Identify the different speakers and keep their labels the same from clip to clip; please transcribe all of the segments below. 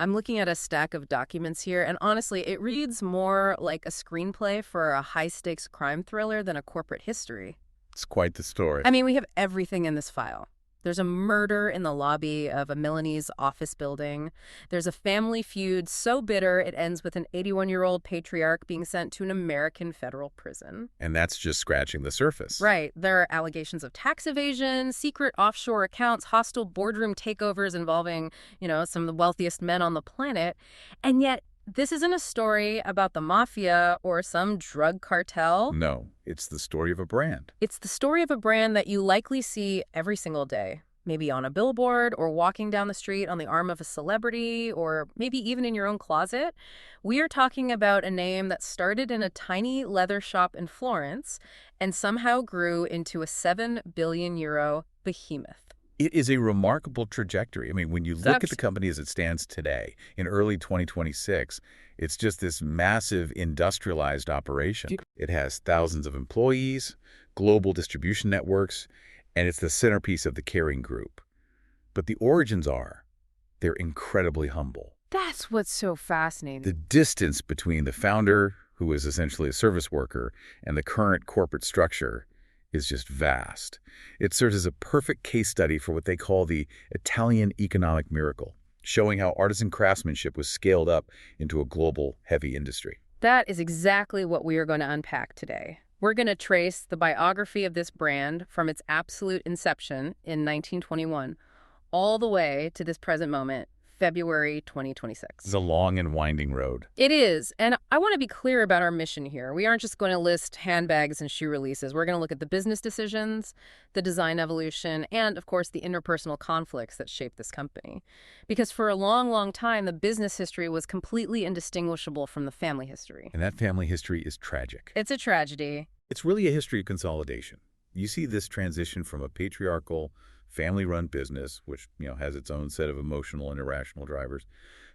Speaker 1: I'm looking at a stack of documents here, and honestly, it reads more like a screenplay for a high-stakes crime thriller than a corporate history.
Speaker 2: It's quite the story.
Speaker 1: I mean, we have everything in this file. There's a murder in the lobby of a Milanese office building. There's a family feud so bitter it ends with an 81-year-old patriarch being sent to an American federal prison.
Speaker 2: And that's just scratching the surface.
Speaker 1: Right. There are allegations of tax evasion, secret offshore accounts, hostile boardroom takeovers involving, some of the wealthiest men on the planet. And yet, this isn't a story about the mafia or some drug cartel.
Speaker 2: No, it's the story of a brand.
Speaker 1: It's the story of a brand that you likely see every single day, maybe on a billboard or walking down the street on the arm of a celebrity or maybe even in your own closet. We are talking about a name that started in a tiny leather shop in Florence and somehow grew into a 7 billion euro behemoth.
Speaker 2: It is a remarkable trajectory. I mean, when you look at the company as it stands today, in early 2026, it's just this massive industrialized operation. It has thousands of employees, global distribution networks, and it's the centerpiece of the Kering group. But the origins they're incredibly humble.
Speaker 1: That's what's so fascinating.
Speaker 2: The distance between the founder, who is essentially a service worker, and the current corporate structure is just vast. It serves as a perfect case study for what they call the Italian economic miracle, showing how artisan craftsmanship was scaled up into a global heavy industry.
Speaker 1: That is exactly what we are going to unpack today. We're going to trace the biography of this brand from its absolute inception in 1921 all the way to this present moment, February 2026.
Speaker 2: It's a long and winding road.
Speaker 1: It is, and I want to be clear about our mission here. We aren't just going to list handbags and shoe releases. We're going to look at the business decisions, the design evolution, and, of course, the interpersonal conflicts that shaped this company. Because for a long, long time, the business history was completely indistinguishable from the family history.
Speaker 2: And that family history is tragic.
Speaker 1: It's a tragedy.
Speaker 2: It's really a history of consolidation. You see this transition from a patriarchal, family-run business, which has its own set of emotional and irrational drivers,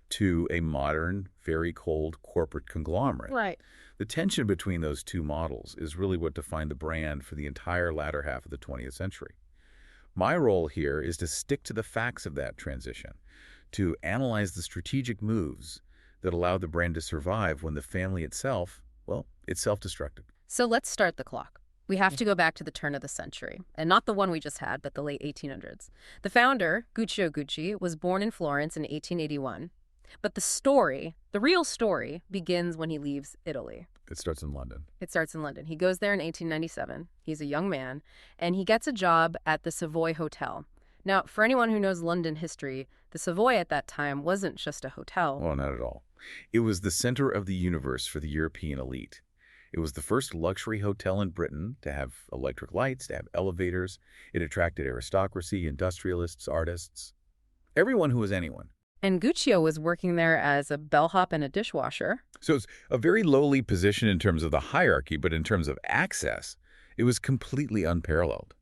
Speaker 2: to a modern, very cold corporate conglomerate.
Speaker 1: Right.
Speaker 2: The tension between those two models is really what defined the brand for the entire latter half of the 20th century. My role here is to stick to the facts of that transition, to analyze the strategic moves that allowed the brand to survive when the family itself, it self-destructed.
Speaker 1: So let's start the clock. We have to go back to the turn of the century, and not the one we just had, but the late 1800s. The founder, Guccio Gucci, was born in Florence in 1881. But the real story, begins when he leaves Italy.
Speaker 2: It starts in London.
Speaker 1: He goes there in 1897. He's a young man, and he gets a job at the Savoy Hotel. Now, for anyone who knows London history, the Savoy at that time wasn't just a hotel.
Speaker 2: Oh, not at all. It was the center of the universe for the European elite. It was the first luxury hotel in Britain to have electric lights, to have elevators. It attracted aristocracy, industrialists, artists, everyone who was anyone.
Speaker 1: And Guccio was working there as a bellhop and a dishwasher.
Speaker 2: So it's a very lowly position in terms of the hierarchy, but in terms of access, it was completely unparalleled.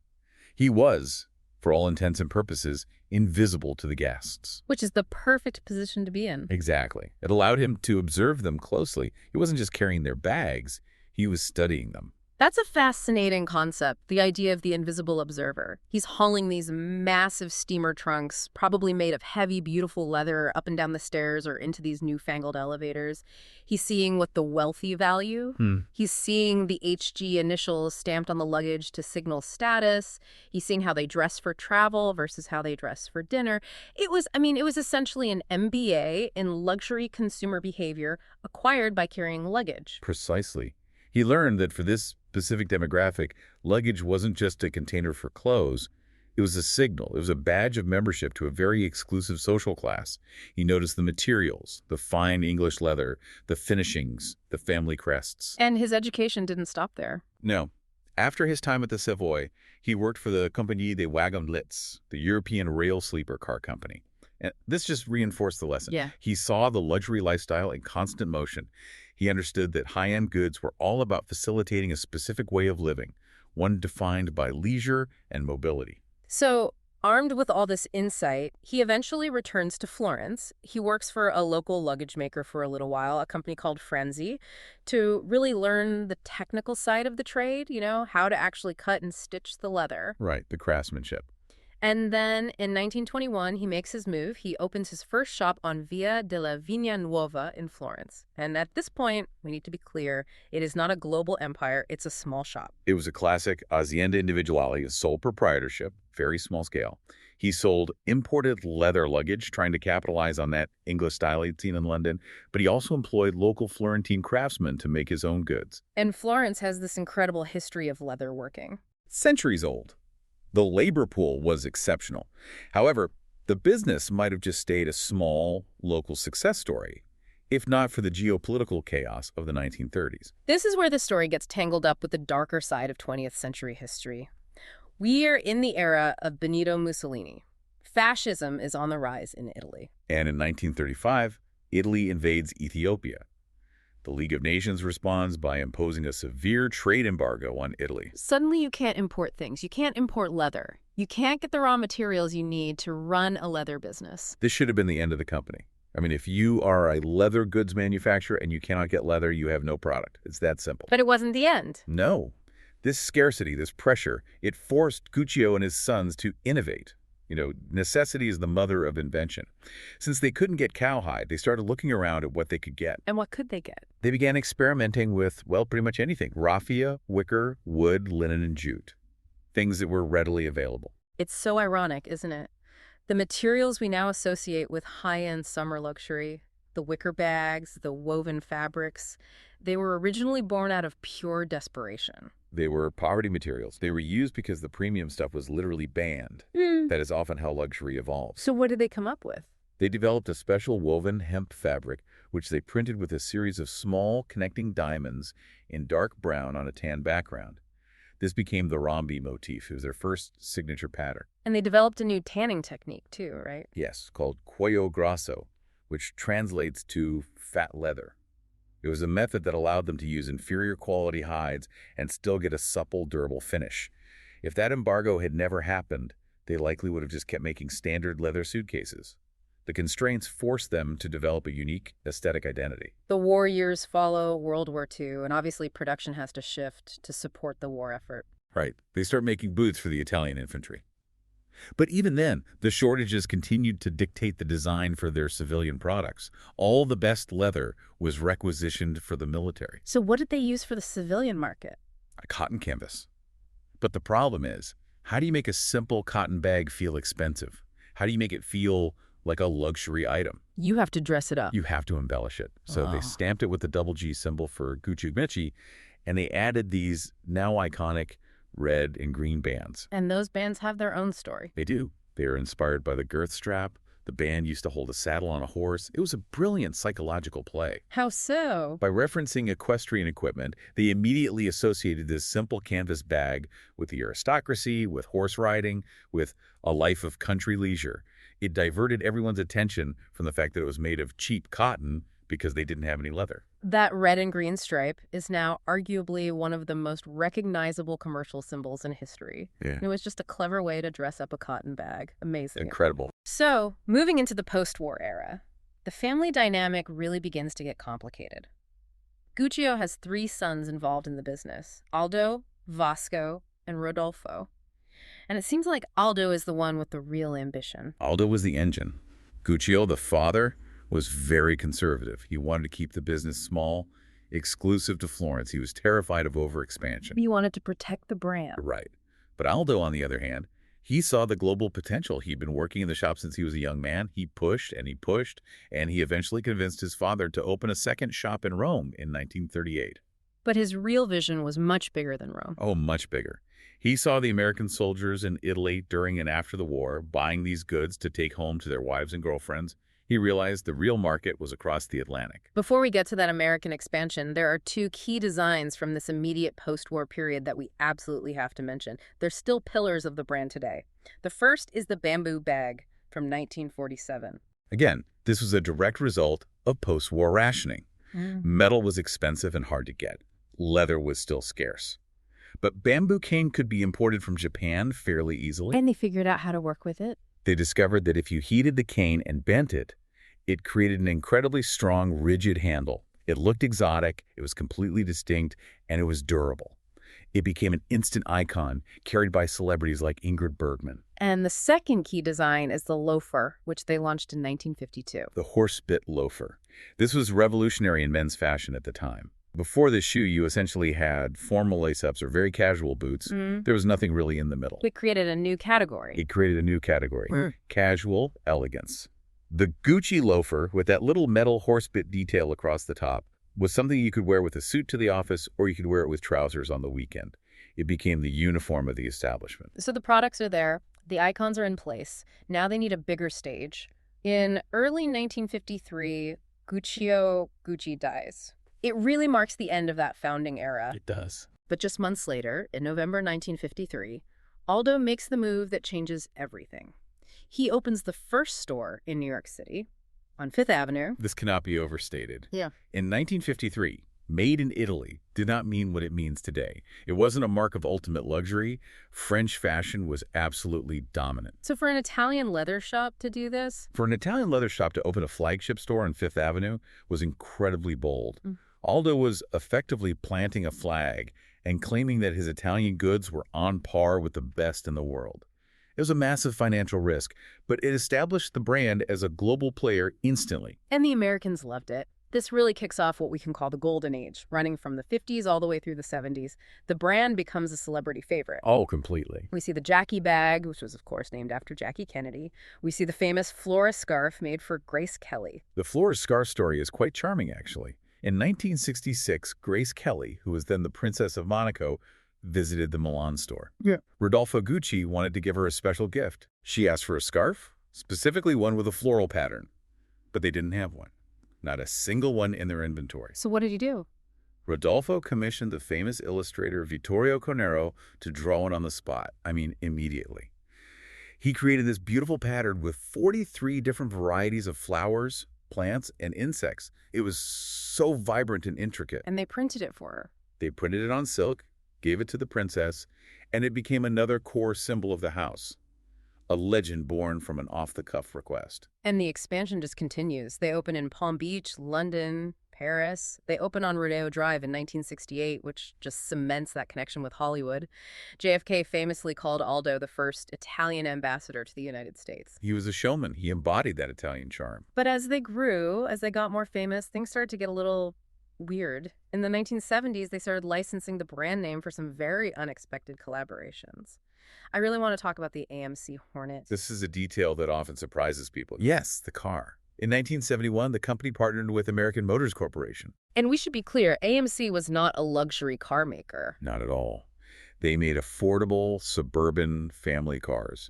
Speaker 2: He was, for all intents and purposes, invisible to the guests.
Speaker 1: Which is the perfect position to be in.
Speaker 2: Exactly. It allowed him to observe them closely. He wasn't just carrying their bags. He was studying them.
Speaker 1: That's a fascinating concept, the idea of the invisible observer. He's hauling these massive steamer trunks, probably made of heavy, beautiful leather, up and down the stairs or into these newfangled elevators. He's seeing what the wealthy value. He's seeing the HG initials stamped on the luggage to signal status. He's seeing how they dress for travel versus how they dress for dinner. It was essentially an MBA in luxury consumer behavior acquired by carrying luggage.
Speaker 2: Precisely. He learned that for this specific demographic, luggage wasn't just a container for clothes. It was a signal. It was a badge of membership to a very exclusive social class. He noticed the materials, the fine English leather, the finishings, the family crests.
Speaker 1: And his education didn't stop there.
Speaker 2: No. After his time at the Savoy, he worked for the Compagnie des Wagons Lits, the European rail sleeper car company. And this just reinforced the lesson.
Speaker 1: Yeah.
Speaker 2: He saw the luxury lifestyle in constant motion. He understood that high-end goods were all about facilitating a specific way of living, one defined by leisure and mobility.
Speaker 1: So, armed with all this insight, he eventually returns to Florence. He works for a local luggage maker for a little while, a company called Frenzy, to really learn the technical side of the trade, how to actually cut and stitch the leather.
Speaker 2: Right, the craftsmanship.
Speaker 1: And then in 1921, he makes his move. He opens his first shop on Via della Vigna Nuova in Florence. And at this point, we need to be clear, it is not a global empire, it's a small shop.
Speaker 2: It was a classic azienda individuale, a sole proprietorship, very small scale. He sold imported leather luggage, trying to capitalize on that English style he'd seen in London, but he also employed local Florentine craftsmen to make his own goods.
Speaker 1: And Florence has this incredible history of leather working.
Speaker 2: Centuries old. The labor pool was exceptional. However, the business might have just stayed a small, local success story, if not for the geopolitical chaos of the 1930s.
Speaker 1: This is where the story gets tangled up with the darker side of 20th century history. We are in the era of Benito Mussolini. Fascism is on the rise in Italy.
Speaker 2: And in 1935, Italy invades Ethiopia. The League of Nations responds by imposing a severe trade embargo on Italy.
Speaker 1: Suddenly you can't import things. You can't import leather. You can't get the raw materials you need to run a leather business.
Speaker 2: This should have been the end of the company. I mean, if you are a leather goods manufacturer and you cannot get leather, you have no product. It's that simple.
Speaker 1: But it wasn't the end.
Speaker 2: No. This scarcity, this pressure, it forced Guccio and his sons to innovate. Necessity is the mother of invention. Since they couldn't get cowhide, they started looking around at what they could get.
Speaker 1: And what could they get?
Speaker 2: They began experimenting with, well, pretty much anything. Raffia, wicker, wood, linen, and jute. Things that were readily available.
Speaker 1: It's so ironic, isn't it? The materials we now associate with high-end summer luxury, the wicker bags, the woven fabrics, they were originally born out of pure desperation.
Speaker 2: They were poverty materials. They were used because the premium stuff was literally banned. That is often how luxury evolves.
Speaker 1: So what did they come up with?
Speaker 2: They developed a special woven hemp fabric, which they printed with a series of small connecting diamonds in dark brown on a tan background. This became the rhombi motif. It was their first signature pattern.
Speaker 1: And they developed a new tanning technique too, right?
Speaker 2: Yes, called cuello grasso, which translates to fat leather. It was a method that allowed them to use inferior quality hides and still get a supple, durable finish. If that embargo had never happened, they likely would have just kept making standard leather suitcases. The constraints forced them to develop a unique aesthetic identity.
Speaker 1: The war years follow World War II, and obviously production has to shift to support the war effort.
Speaker 2: Right. They start making boots for the Italian infantry. But even then, the shortages continued to dictate the design for their civilian products. All the best leather was requisitioned for the military.
Speaker 1: So what did they use for the civilian market?
Speaker 2: A cotton canvas. But the problem is, how do you make a simple cotton bag feel expensive? How do you make it feel like a luxury item?
Speaker 1: You have to dress it up.
Speaker 2: You have to embellish it. So they stamped it with the double G symbol for Guccio Gucci, and they added these now iconic red and green bands.
Speaker 1: And those bands have their own story.
Speaker 2: They do. They are inspired by the girth strap. The band used to hold a saddle on a horse. It was a brilliant psychological play.
Speaker 1: How so?
Speaker 2: By referencing equestrian equipment, they immediately associated this simple canvas bag with the aristocracy, with horse riding, with a life of country leisure. It diverted everyone's attention from the fact that it was made of cheap cotton because they didn't have any leather.
Speaker 1: That red and green stripe is now arguably one of the most recognizable commercial symbols in history.
Speaker 2: Yeah.
Speaker 1: It was just a clever way to dress up a cotton bag. Amazing.
Speaker 2: Incredible.
Speaker 1: So, moving into the post-war era, the family dynamic really begins to get complicated. Guccio has 3 sons involved in the business: Aldo, Vasco, and Rodolfo. And it seems like Aldo is the one with the real ambition.
Speaker 2: Aldo was the engine. Guccio, the father, was very conservative. He wanted to keep the business small, exclusive to Florence. He was terrified of overexpansion.
Speaker 1: He wanted to protect the brand.
Speaker 2: Right. But Aldo, on the other hand, he saw the global potential. He'd been working in the shop since he was a young man. He pushed, and he eventually convinced his father to open a second shop in Rome in 1938.
Speaker 1: But his real vision was much bigger than Rome.
Speaker 2: Oh, much bigger. He saw the American soldiers in Italy during and after the war buying these goods to take home to their wives and girlfriends. He realized the real market was across the Atlantic.
Speaker 1: Before we get to that American expansion, there are 2 key designs from this immediate post-war period that we absolutely have to mention. They're still pillars of the brand today. The first is the bamboo bag from 1947.
Speaker 2: Again, this was a direct result of post-war rationing. Metal was expensive and hard to get. Leather was still scarce. But bamboo cane could be imported from Japan fairly easily.
Speaker 1: And they figured out how to work with it.
Speaker 2: They discovered that if you heated the cane and bent it, it created an incredibly strong, rigid handle. It looked exotic, it was completely distinct, and it was durable. It became an instant icon carried by celebrities like Ingrid Bergman.
Speaker 1: And the second key design is the loafer, which they launched in 1952.
Speaker 2: The horse-bit loafer. This was revolutionary in men's fashion at the time. Before this shoe, you essentially had formal lace-ups or very casual boots. There was nothing really in the middle.
Speaker 1: It created a new category.
Speaker 2: Casual elegance. The Gucci loafer, with that little metal horse-bit detail across the top, was something you could wear with a suit to the office, or you could wear it with trousers on the weekend. It became the uniform of the establishment.
Speaker 1: So the products are there. The icons are in place. Now they need a bigger stage. In early 1953, Guccio Gucci dies. It really marks the end of that founding era.
Speaker 2: It does.
Speaker 1: But just months later, in November 1953, Aldo makes the move that changes everything. He opens the first store in New York City on Fifth Avenue.
Speaker 2: This cannot be overstated.
Speaker 1: Yeah.
Speaker 2: In 1953, made in Italy did not mean what it means today. It wasn't a mark of ultimate luxury. French fashion was absolutely dominant.
Speaker 1: So for an Italian leather shop to do this?
Speaker 2: For an Italian leather shop to open a flagship store on Fifth Avenue was incredibly bold. Aldo was effectively planting a flag and claiming that his Italian goods were on par with the best in the world. It was a massive financial risk, but it established the brand as a global player instantly.
Speaker 1: And the Americans loved it. This really kicks off what we can call the golden age, running from the 50s all the way through the 70s. The brand becomes a celebrity favorite.
Speaker 2: Oh, completely.
Speaker 1: We see the Jackie bag, which was, of course, named after Jackie Kennedy. We see the famous Flora scarf made for Grace Kelly.
Speaker 2: The Flora scarf story is quite charming, actually. In 1966, Grace Kelly, who was then the Princess of Monaco, visited the Milan store. Rodolfo Gucci wanted to give her a special gift. She asked for a scarf, specifically one with a floral pattern, but they didn't have one. Not a single one in their inventory.
Speaker 1: So what did he do?
Speaker 2: Rodolfo commissioned the famous illustrator Vittorio Conero to draw one on the spot. I mean, immediately. He created this beautiful pattern with 43 different varieties of flowers, plants, and insects. It was so vibrant and intricate.
Speaker 1: And they printed it for her.
Speaker 2: They printed it on silk, gave it to the princess, and it became another core symbol of the house. A legend born from an off-the-cuff request.
Speaker 1: And the expansion just continues. They open in Palm Beach, London, Paris. They open on Rodeo Drive in 1968, which just cements that connection with Hollywood. JFK famously called Aldo the first Italian ambassador to the United States.
Speaker 2: He was a showman. He embodied that Italian charm.
Speaker 1: But as they grew, as they got more famous, things started to get a little weird. In the 1970s, they started licensing the brand name for some very unexpected collaborations. I really want to talk about the AMC Hornet.
Speaker 2: This is a detail that often surprises people. Yes, the car. In 1971, the company partnered with American Motors Corporation.
Speaker 1: And we should be clear, AMC was not a luxury car maker.
Speaker 2: Not at all. They made affordable, suburban family cars.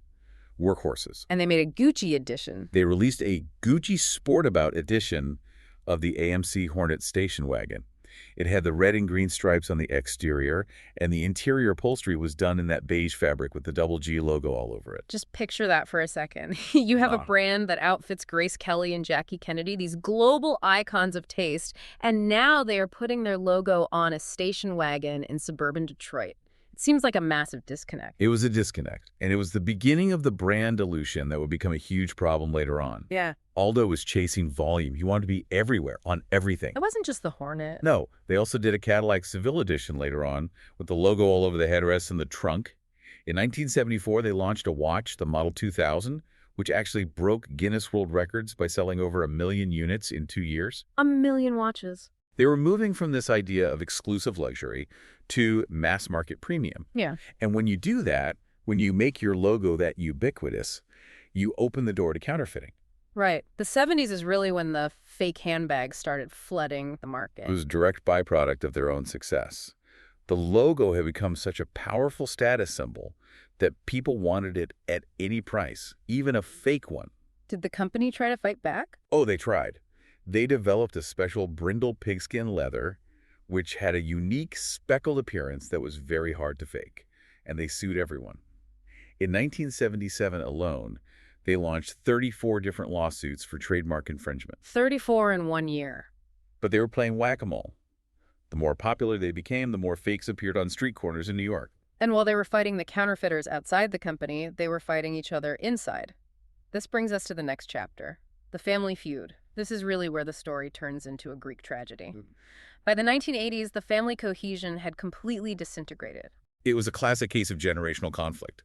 Speaker 2: Workhorses.
Speaker 1: And they made a Gucci edition.
Speaker 2: They released a Gucci Sportabout edition of the AMC Hornet station wagon. It had the red and green stripes on the exterior, and the interior upholstery was done in that beige fabric with the double G logo all over it.
Speaker 1: Just picture that for a second. You have a brand that outfits Grace Kelly and Jackie Kennedy, these global icons of taste, and now they are putting their logo on a station wagon in suburban Detroit. It seems like a massive disconnect.
Speaker 2: It was a disconnect, and it was the beginning of the brand dilution that would become a huge problem later on.
Speaker 1: Yeah.
Speaker 2: Aldo was chasing volume. He wanted to be everywhere, on everything.
Speaker 1: It wasn't just the Hornet.
Speaker 2: No, they also did a Cadillac Seville edition later on with the logo all over the headrest and the trunk. In 1974, they launched a watch, the Model 2000, which actually broke Guinness World Records by selling over 1 million units in 2 years.
Speaker 1: 1 million watches.
Speaker 2: They were moving from this idea of exclusive luxury to mass market premium.
Speaker 1: Yeah.
Speaker 2: And when you do that, when you make your logo that ubiquitous, you open the door to counterfeiting.
Speaker 1: Right. The 70s is really when the fake handbags started flooding the market.
Speaker 2: It was a direct byproduct of their own success. The logo had become such a powerful status symbol that people wanted it at any price, even a fake one.
Speaker 1: Did the company try to fight back?
Speaker 2: Oh, they tried. They developed a special brindle pigskin leather, which had a unique speckled appearance that was very hard to fake, and they sued everyone. In 1977 alone, they launched 34 different lawsuits for trademark infringement.
Speaker 1: 34 in 1 year.
Speaker 2: But they were playing whack-a-mole. The more popular they became, the more fakes appeared on street corners in New York.
Speaker 1: And while they were fighting the counterfeiters outside the company, they were fighting each other inside. This brings us to the next chapter, the family feud. This is really where the story turns into a Greek tragedy. By the 1980s, the family cohesion had completely disintegrated.
Speaker 2: It was a classic case of generational conflict.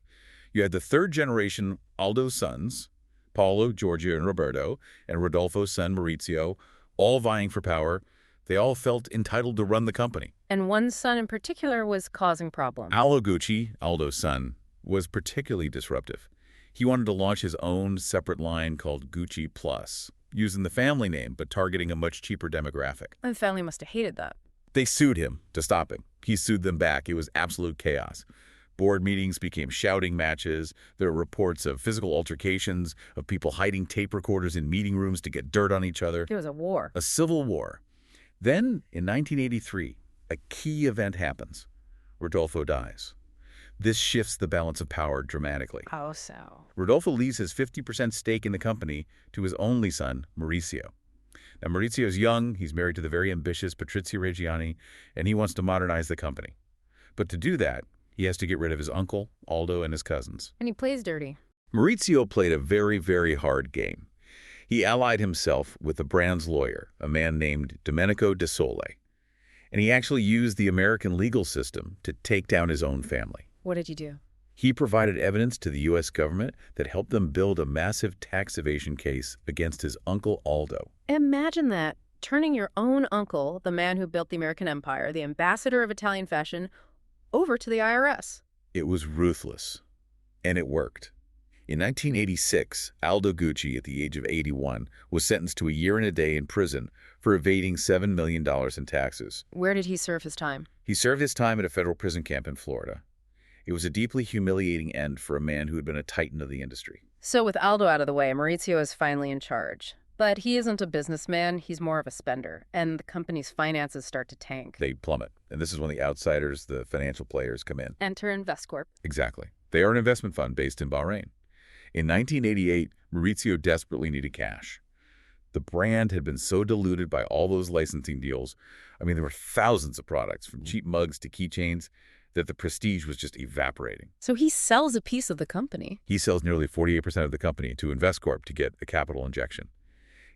Speaker 2: You had the third generation Aldo's sons, Paolo, Giorgio, and Roberto, and Rodolfo's son, Maurizio, all vying for power. They all felt entitled to run the company.
Speaker 1: And one son in particular was causing problems.
Speaker 2: Gucci, Aldo's son, was particularly disruptive. He wanted to launch his own separate line called Gucci Plus, using the family name but targeting a much cheaper demographic.
Speaker 1: And the family must have hated that.
Speaker 2: They sued him to stop him. He sued them back. It was absolute chaos. Board meetings became shouting matches. There were reports of physical altercations, of people hiding tape recorders in meeting rooms to get dirt on each other.
Speaker 1: It was a war.
Speaker 2: A civil war. Then, in 1983, a key event happens. Rodolfo dies. This shifts the balance of power dramatically.
Speaker 1: How so?
Speaker 2: Rodolfo leaves his 50% stake in the company to his only son, Maurizio. Now, Maurizio's young, he's married to the very ambitious Patrizia Reggiani, and he wants to modernize the company. But to do that, he has to get rid of his uncle, Aldo, and his cousins.
Speaker 1: And he plays dirty.
Speaker 2: Maurizio played a very, very hard game. He allied himself with the brand's lawyer, a man named Domenico De Sole. And he actually used the American legal system to take down his own family.
Speaker 1: What did he do?
Speaker 2: He provided evidence to the U.S. government that helped them build a massive tax evasion case against his uncle Aldo.
Speaker 1: Imagine that, turning your own uncle, the man who built the American empire, the ambassador of Italian fashion, over to the IRS.
Speaker 2: It was ruthless, and it worked. In 1986, Aldo Gucci, at the age of 81, was sentenced to a year and a day in prison for evading $7 million in taxes.
Speaker 1: Where did he serve his time?
Speaker 2: He served his time at a federal prison camp in Florida. It was a deeply humiliating end for a man who had been a titan of the industry.
Speaker 1: So with Aldo out of the way, Maurizio is finally in charge. But he isn't a businessman, he's more of a spender, and the company's finances start to tank.
Speaker 2: They plummet, and this is when the outsiders, the financial players, come in.
Speaker 1: Enter InvestCorp.
Speaker 2: Exactly. They are an investment fund based in Bahrain. In 1988, Maurizio desperately needed cash. The brand had been so diluted by all those licensing deals. I mean, there were thousands of products, from cheap mugs to keychains, that the prestige was just evaporating.
Speaker 1: So he sells a piece of the company.
Speaker 2: He sells nearly 48% of the company to InvestCorp to get a capital injection.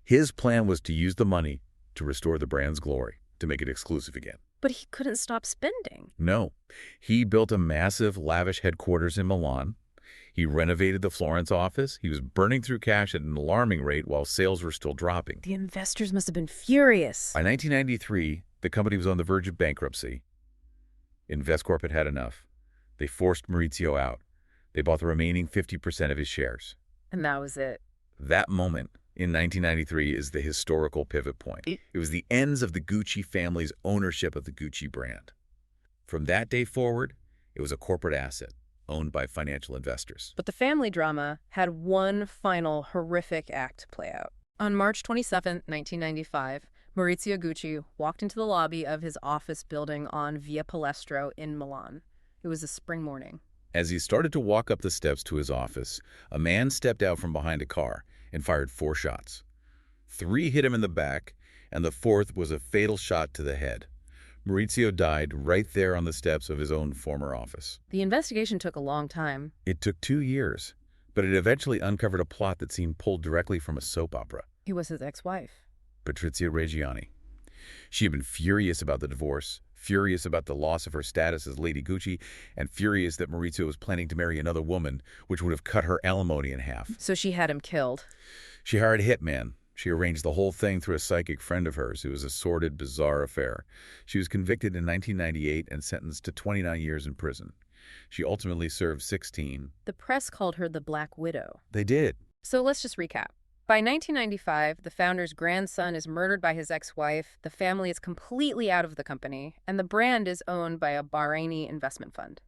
Speaker 2: His plan was to use the money to restore the brand's glory, to make it exclusive again.
Speaker 1: But he couldn't stop spending.
Speaker 2: No. He built a massive, lavish headquarters in Milan. He renovated the Florence office. He was burning through cash at an alarming rate while sales were still dropping.
Speaker 1: The investors must have been furious.
Speaker 2: By 1993, the company was on the verge of bankruptcy. InvestCorp had had enough. They forced Maurizio out. They bought the remaining 50% of his shares.
Speaker 1: And that was it.
Speaker 2: That moment in 1993 is the historical pivot point. It was the ends of the Gucci family's ownership of the Gucci brand. From that day forward, it was a corporate asset owned by financial investors.
Speaker 1: But the family drama had one final horrific act to play out. On March 27, 1995, Maurizio Gucci walked into the lobby of his office building on Via Palestro in Milan. It was a spring morning.
Speaker 2: As he started to walk up the steps to his office, a man stepped out from behind a car and fired 4 shots. 3 hit him in the back, and the 4th was a fatal shot to the head. Maurizio died right there on the steps of his own former office.
Speaker 1: The investigation took a long time.
Speaker 2: It took 2 years, but it eventually uncovered a plot that seemed pulled directly from a soap opera.
Speaker 1: It was his ex-wife,
Speaker 2: Patrizia Reggiani. She had been furious about the divorce, furious about the loss of her status as Lady Gucci, and furious that Maurizio was planning to marry another woman, which would have cut her alimony in half.
Speaker 1: So she had him killed.
Speaker 2: She hired a hitman. She arranged the whole thing through a psychic friend of hers. It was a sordid, bizarre affair. She was convicted in 1998 and sentenced to 29 years in prison. She ultimately served 16.
Speaker 1: The press called her the Black Widow.
Speaker 2: They did.
Speaker 1: So let's just recap. By 1995, the founder's grandson is murdered by his ex-wife, the family is completely out of the company, and the brand is owned by a Bahraini investment fund.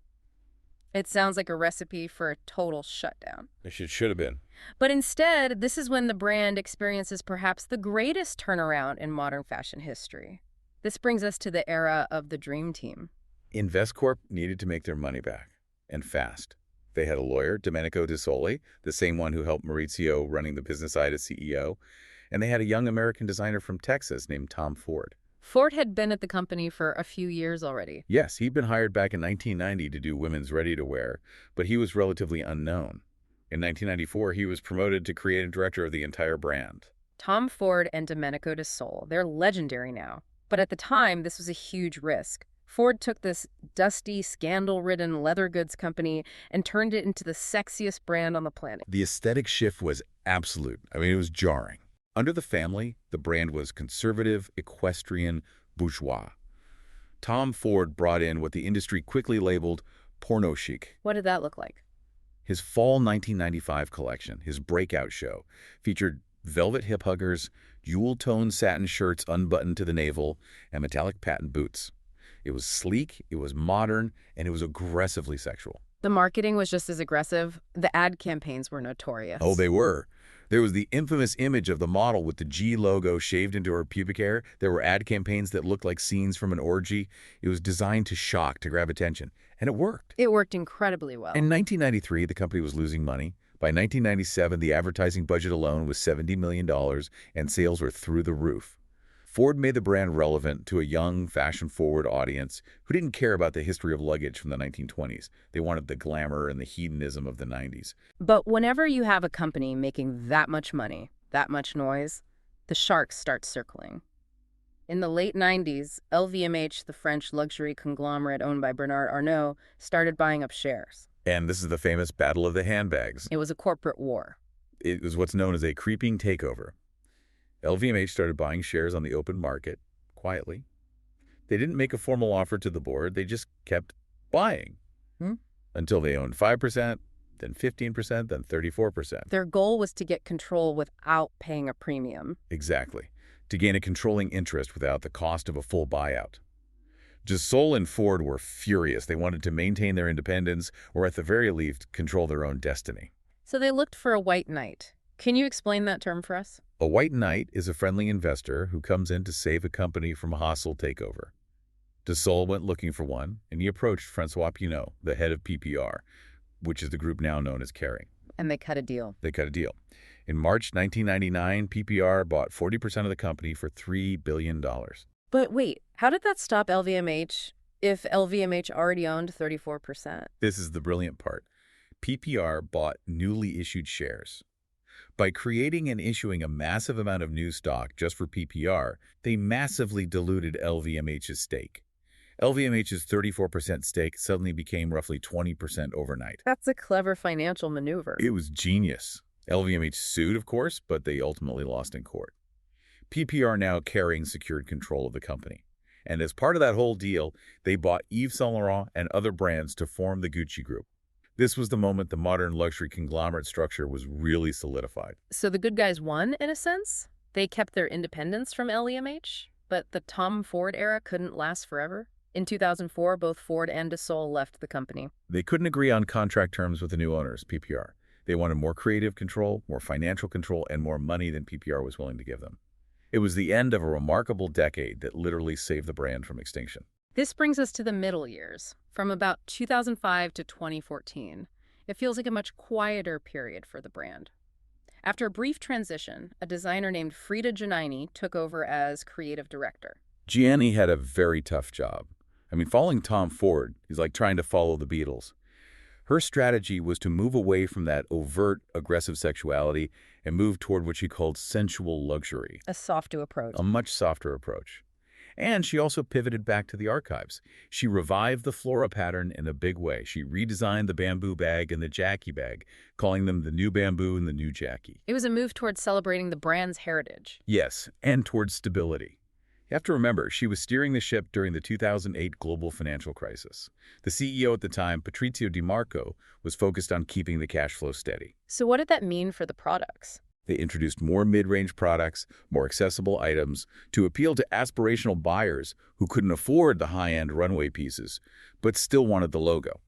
Speaker 1: It sounds like a recipe for a total shutdown.
Speaker 2: It should have been.
Speaker 1: But instead, this is when the brand experiences perhaps the greatest turnaround in modern fashion history. This brings us to the era of the Dream Team.
Speaker 2: InvestCorp needed to make their money back, and fast. They had a lawyer, Domenico De Sole, the same one who helped Maurizio running the business side as CEO, and they had a young American designer from Texas named Tom Ford.
Speaker 1: Ford had been at the company for a few years already.
Speaker 2: Yes, he'd been hired back in 1990 to do women's ready-to-wear, but he was relatively unknown. In 1994, he was promoted to creative director of the entire brand.
Speaker 1: Tom Ford and Domenico de Sol, they're legendary now. But at the time, this was a huge risk. Ford took this dusty, scandal-ridden leather goods company and turned it into the sexiest brand on the planet.
Speaker 2: The aesthetic shift was absolute. I mean, it was jarring. Under the family, the brand was conservative, equestrian, bourgeois. Tom Ford brought in what the industry quickly labeled porno chic.
Speaker 1: What did that look like?
Speaker 2: His fall 1995 collection, his breakout show, featured velvet hip huggers, jewel-toned satin shirts unbuttoned to the navel, and metallic patent boots. It was sleek, it was modern, and it was aggressively sexual.
Speaker 1: The marketing was just as aggressive. The ad campaigns were notorious.
Speaker 2: Oh, they were. There was the infamous image of the model with the G logo shaved into her pubic hair. There were ad campaigns that looked like scenes from an orgy. It was designed to shock, to grab attention. And it worked.
Speaker 1: It worked incredibly well.
Speaker 2: In 1993, the company was losing money. By 1997, the advertising budget alone was $70 million, and sales were through the roof. Ford made the brand relevant to a young, fashion-forward audience who didn't care about the history of luggage from the 1920s. They wanted the glamour and the hedonism of the 90s.
Speaker 1: But whenever you have a company making that much money, that much noise, the sharks start circling. In the late 90s, LVMH, the French luxury conglomerate owned by Bernard Arnault, started buying up shares.
Speaker 2: And this is the famous Battle of the Handbags.
Speaker 1: It was a corporate war.
Speaker 2: It was what's known as a creeping takeover. LVMH started buying shares on the open market, quietly. They didn't make a formal offer to the board. They just kept buying until they owned 5%, then 15%, then 34%.
Speaker 1: Their goal was to get control without paying a premium.
Speaker 2: Exactly. To gain a controlling interest without the cost of a full buyout. De Sol and Ford were furious. They wanted to maintain their independence, or at the very least, control their own destiny.
Speaker 1: So they looked for a white knight. Can you explain that term for us?
Speaker 2: A white knight is a friendly investor who comes in to save a company from a hostile takeover. De Sol went looking for one, and he approached François Pinault, the head of PPR, which is the group now known as Kering.
Speaker 1: And they cut a deal.
Speaker 2: In March 1999, PPR bought 40% of the company for $3 billion.
Speaker 1: But wait, how did that stop LVMH if LVMH already owned 34%?
Speaker 2: This is the brilliant part. PPR bought newly issued shares. By creating and issuing a massive amount of new stock just for PPR, they massively diluted LVMH's stake. LVMH's 34% stake suddenly became roughly 20% overnight.
Speaker 1: That's a clever financial maneuver.
Speaker 2: It was genius. LVMH sued, of course, but they ultimately lost in court. PPR, now Kering, secured control of the company. And as part of that whole deal, they bought Yves Saint Laurent and other brands to form the Gucci Group. This was the moment the modern luxury conglomerate structure was really solidified.
Speaker 1: So the good guys won, in a sense? They kept their independence from LVMH, but the Tom Ford era couldn't last forever? In 2004, both Ford and de Sol left the company.
Speaker 2: They couldn't agree on contract terms with the new owners, PPR. They wanted more creative control, more financial control, and more money than PPR was willing to give them. It was the end of a remarkable decade that literally saved the brand from extinction.
Speaker 1: This brings us to the middle years, from about 2005 to 2014. It feels like a much quieter period for the brand. After a brief transition, a designer named Frida Giannini took over as creative director.
Speaker 2: Gianni had a very tough job. Following Tom Ford is like trying to follow the Beatles. Her strategy was to move away from that overt, aggressive sexuality and move toward what she called sensual luxury.
Speaker 1: A softer approach.
Speaker 2: A much softer approach. And she also pivoted back to the archives. She revived the flora pattern in a big way. She redesigned the bamboo bag and the Jackie bag, calling them the new bamboo and the new Jackie.
Speaker 1: It was a move towards celebrating the brand's heritage.
Speaker 2: Yes, and towards stability. You have to remember, she was steering the ship during the 2008 global financial crisis. The CEO at the time, Patrizio Di Marco, was focused on keeping the cash flow steady.
Speaker 1: So what did that mean for the products?
Speaker 2: They introduced more mid-range products, more accessible items, to appeal to aspirational buyers who couldn't afford the high-end runway pieces, but still wanted the logo.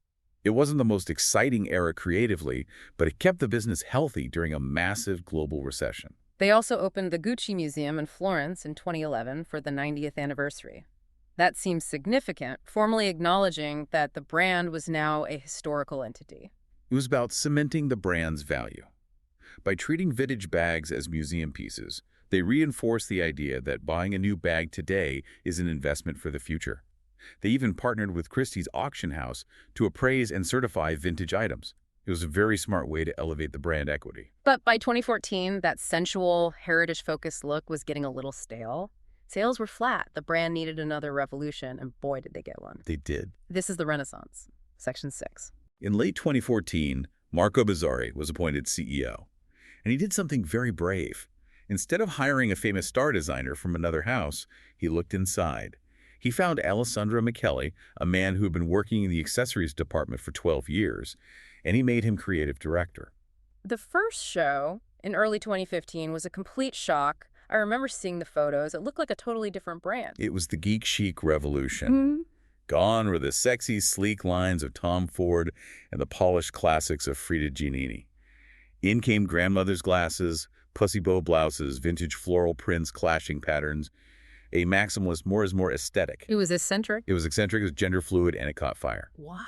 Speaker 2: It wasn't the most exciting era creatively, but it kept the business healthy during a massive global recession.
Speaker 1: They also opened the Gucci Museum in Florence in 2011 for the 90th anniversary. That seems significant, formally acknowledging that the brand was now a historical entity.
Speaker 2: It was about cementing the brand's value. By treating vintage bags as museum pieces, they reinforced the idea that buying a new bag today is an investment for the future. They even partnered with Christie's auction house to appraise and certify vintage items. It was a very smart way to elevate the brand equity.
Speaker 1: But by 2014, that sensual, heritage-focused look was getting a little stale. Sales were flat. The brand needed another revolution, and boy, did they get one.
Speaker 2: They did.
Speaker 1: This is the Renaissance. Section 6.
Speaker 2: In late 2014, Marco Bizzarri was appointed CEO, and he did something very brave. Instead of hiring a famous star designer from another house, he looked inside. He found Alessandro Michele, a man who had been working in the accessories department for 12 years, and he made him creative director.
Speaker 1: The first show in early 2015 was a complete shock. I remember seeing the photos. It looked like a totally different brand.
Speaker 2: It was the geek chic revolution. Gone were the sexy, sleek lines of Tom Ford and the polished classics of Frida Giannini. In came grandmother's glasses, pussy bow blouses, vintage floral prints, clashing patterns. A maximalist more is more aesthetic.
Speaker 1: It was eccentric?
Speaker 2: It was eccentric, it was gender fluid, and it caught fire.
Speaker 1: Why?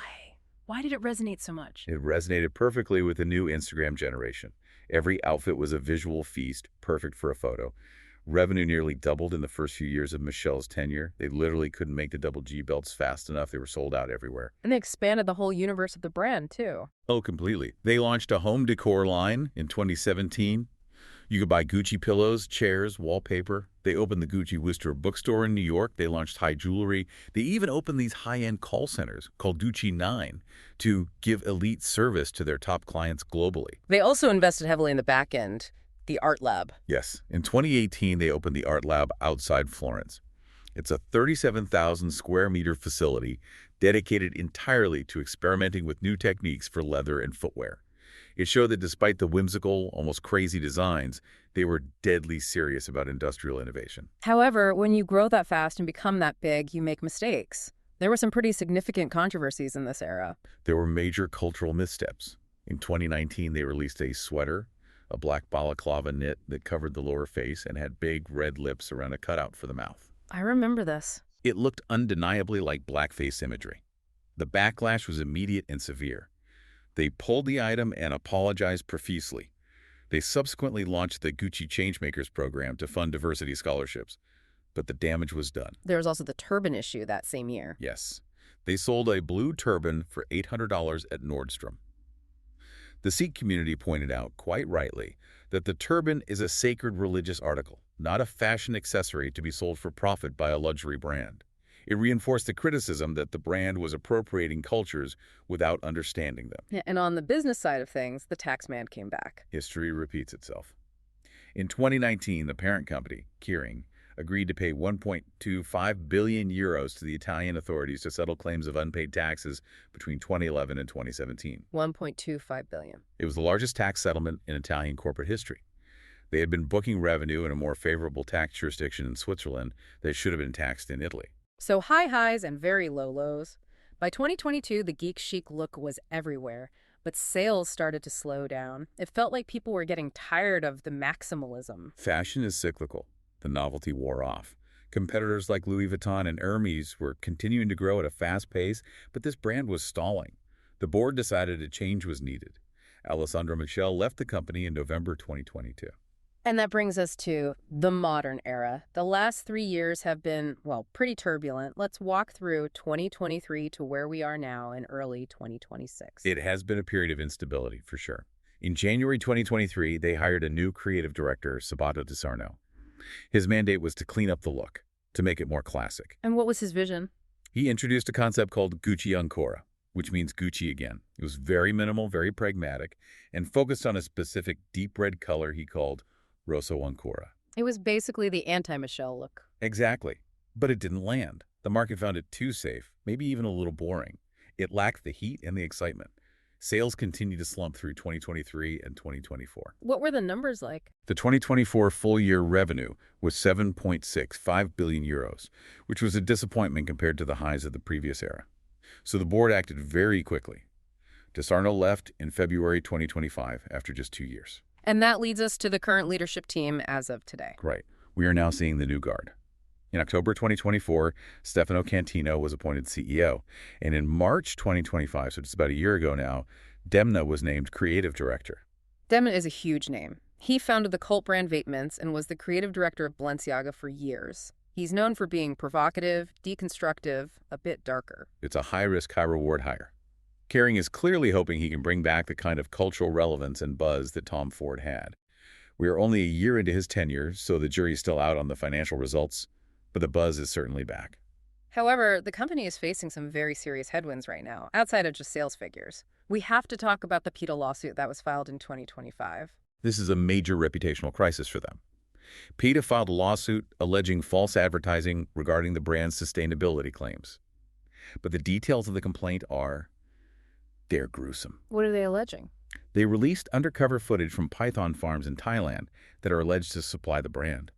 Speaker 1: Why did it resonate so much?
Speaker 2: It resonated perfectly with the new Instagram generation. Every outfit was a visual feast, perfect for a photo. Revenue nearly doubled in the first few years of Michelle's tenure. They literally couldn't make the double G belts fast enough. They were sold out everywhere.
Speaker 1: And they expanded the whole universe of the brand, too.
Speaker 2: Oh, completely. They launched a home decor line in 2017. You could buy Gucci pillows, chairs, wallpaper. They opened the Gucci Worcester bookstore in New York. They launched high jewelry. They even opened these high-end call centers called Gucci 9 to give elite service to their top clients globally.
Speaker 1: They also invested heavily in the back end, the art lab.
Speaker 2: Yes. In 2018, they opened the art lab outside Florence. It's a 37,000 square meter facility dedicated entirely to experimenting with new techniques for leather and footwear. It showed that despite the whimsical, almost crazy designs, they were deadly serious about industrial innovation.
Speaker 1: However, when you grow that fast and become that big, you make mistakes. There were some pretty significant controversies in this era.
Speaker 2: There were major cultural missteps. In 2019, they released a sweater, a black balaclava knit that covered the lower face and had big red lips around a cutout for the mouth.
Speaker 1: I remember this.
Speaker 2: It looked undeniably like blackface imagery. The backlash was immediate and severe. They pulled the item and apologized profusely. They subsequently launched the Gucci Changemakers program to fund diversity scholarships, but the damage was done.
Speaker 1: There was also the turban issue that same year.
Speaker 2: Yes. They sold a blue turban for $800 at Nordstrom. The Sikh community pointed out, quite rightly, that the turban is a sacred religious article, not a fashion accessory to be sold for profit by a luxury brand. It reinforced the criticism that the brand was appropriating cultures without understanding them.
Speaker 1: Yeah, and on the business side of things, the tax man came back.
Speaker 2: History repeats itself. In 2019, the parent company, Kering, agreed to pay 1.25 billion euros to the Italian authorities to settle claims of unpaid taxes between 2011 and 2017.
Speaker 1: 1.25 billion.
Speaker 2: It was the largest tax settlement in Italian corporate history. They had been booking revenue in a more favorable tax jurisdiction in Switzerland that should have been taxed in Italy.
Speaker 1: So high highs and very low lows. By 2022, the geek chic look was everywhere, but sales started to slow down. It felt like people were getting tired of the maximalism.
Speaker 2: Fashion is cyclical. The novelty wore off. Competitors like Louis Vuitton and Hermes were continuing to grow at a fast pace, but this brand was stalling. The board decided a change was needed. Alessandro Michele left the company in November 2022.
Speaker 1: And that brings us to the modern era. The last 3 years have been, well, pretty turbulent. Let's walk through 2023 to where we are now in early 2026.
Speaker 2: It has been a period of instability, for sure. In January 2023, they hired a new creative director, Sabato De Sarno. His mandate was to clean up the look, to make it more classic.
Speaker 1: And what was his vision?
Speaker 2: He introduced a concept called Gucci Ancora, which means Gucci again. It was very minimal, very pragmatic, and focused on a specific deep red color he called Rosso Ancora.
Speaker 1: It was basically the anti-Michele look.
Speaker 2: Exactly. But it didn't land. The market found it too safe, maybe even a little boring. It lacked the heat and the excitement. Sales continued to slump through 2023 and 2024.
Speaker 1: What were the numbers like?
Speaker 2: The 2024 full-year revenue was 7.65 billion euros, which was a disappointment compared to the highs of the previous era. So the board acted very quickly. De Sarno left in February 2025 after just 2 years.
Speaker 1: And that leads us to the current leadership team as of today.
Speaker 2: Right. We are now seeing the new guard. In October 2024, Stefano Cantino was appointed CEO. And in March 2025, so just about a year ago now, Demna was named creative director.
Speaker 1: Demna is a huge name. He founded the cult brand Vatements and was the creative director of Balenciaga for years. He's known for being provocative, deconstructive, a bit darker.
Speaker 2: It's a high-risk, high-reward hire. Kering is clearly hoping he can bring back the kind of cultural relevance and buzz that Tom Ford had. We are only a year into his tenure, so the jury's still out on the financial results, but the buzz is certainly back.
Speaker 1: However, the company is facing some very serious headwinds right now, outside of just sales figures. We have to talk about the PETA lawsuit that was filed in 2025.
Speaker 2: This is a major reputational crisis for them. PETA filed a lawsuit alleging false advertising regarding the brand's sustainability claims. But the details of the complaint they're gruesome.
Speaker 1: What are they alleging?
Speaker 2: They released undercover footage from python farms in Thailand that are alleged to supply the brand.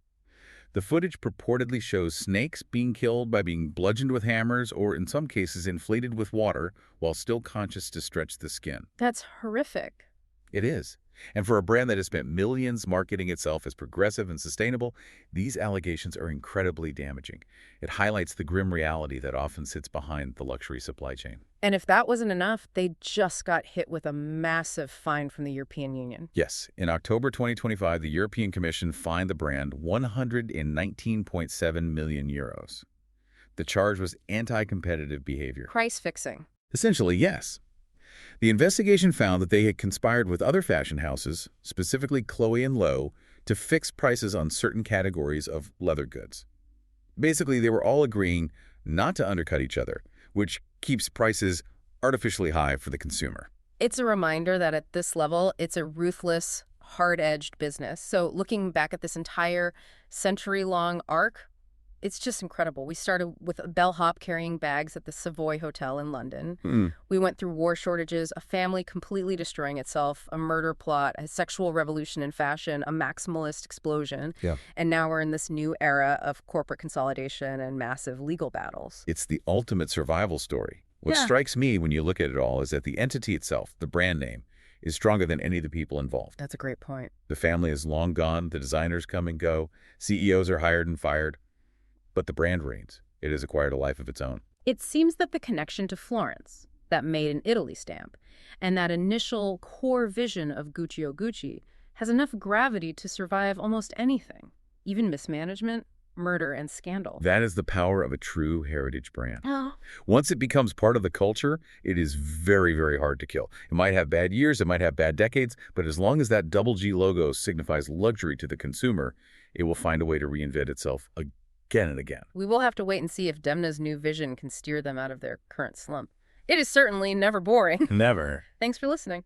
Speaker 2: The footage purportedly shows snakes being killed by being bludgeoned with hammers or, in some cases, inflated with water while still conscious to stretch the skin.
Speaker 1: That's horrific.
Speaker 2: It is. And for a brand that has spent millions marketing itself as progressive and sustainable, these allegations are incredibly damaging. It highlights the grim reality that often sits behind the luxury supply chain.
Speaker 1: And if that wasn't enough, they just got hit with a massive fine from the European Union.
Speaker 2: Yes, in October 2025, the European Commission fined the brand 119.7 million euros. The charge was anti-competitive behavior.
Speaker 1: Price fixing.
Speaker 2: Essentially, yes. The investigation found that they had conspired with other fashion houses, specifically Chloe and Lowe, to fix prices on certain categories of leather goods. Basically, they were all agreeing not to undercut each other, which keeps prices artificially high for the consumer.
Speaker 1: It's a reminder that at this level, it's a ruthless, hard-edged business. So looking back at this entire century-long arc, it's just incredible. We started with a bellhop carrying bags at the Savoy Hotel in London. We went through war shortages, a family completely destroying itself, a murder plot, a sexual revolution in fashion, a maximalist explosion.
Speaker 2: Yeah.
Speaker 1: And now we're in this new era of corporate consolidation and massive legal battles.
Speaker 2: It's the ultimate survival story. What strikes me when you look at it all is that the entity itself, the brand name, is stronger than any of the people involved.
Speaker 1: That's a great point.
Speaker 2: The family is long gone, the designers come and go, CEOs are hired and fired. But the brand reigns. It has acquired a life of its own.
Speaker 1: It seems that the connection to Florence, that made in Italy stamp, and that initial core vision of Guccio Gucci has enough gravity to survive almost anything, even mismanagement, murder, and scandal.
Speaker 2: That is the power of a true heritage brand.
Speaker 1: Oh.
Speaker 2: Once it becomes part of the culture, it is very, very hard to kill. It might have bad years, it might have bad decades, but as long as that double G logo signifies luxury to the consumer, it will find a way to reinvent itself again and again.
Speaker 1: We will have to wait and see if Demna's new vision can steer them out of their current slump. It is certainly never boring.
Speaker 2: Never.
Speaker 1: Thanks for listening.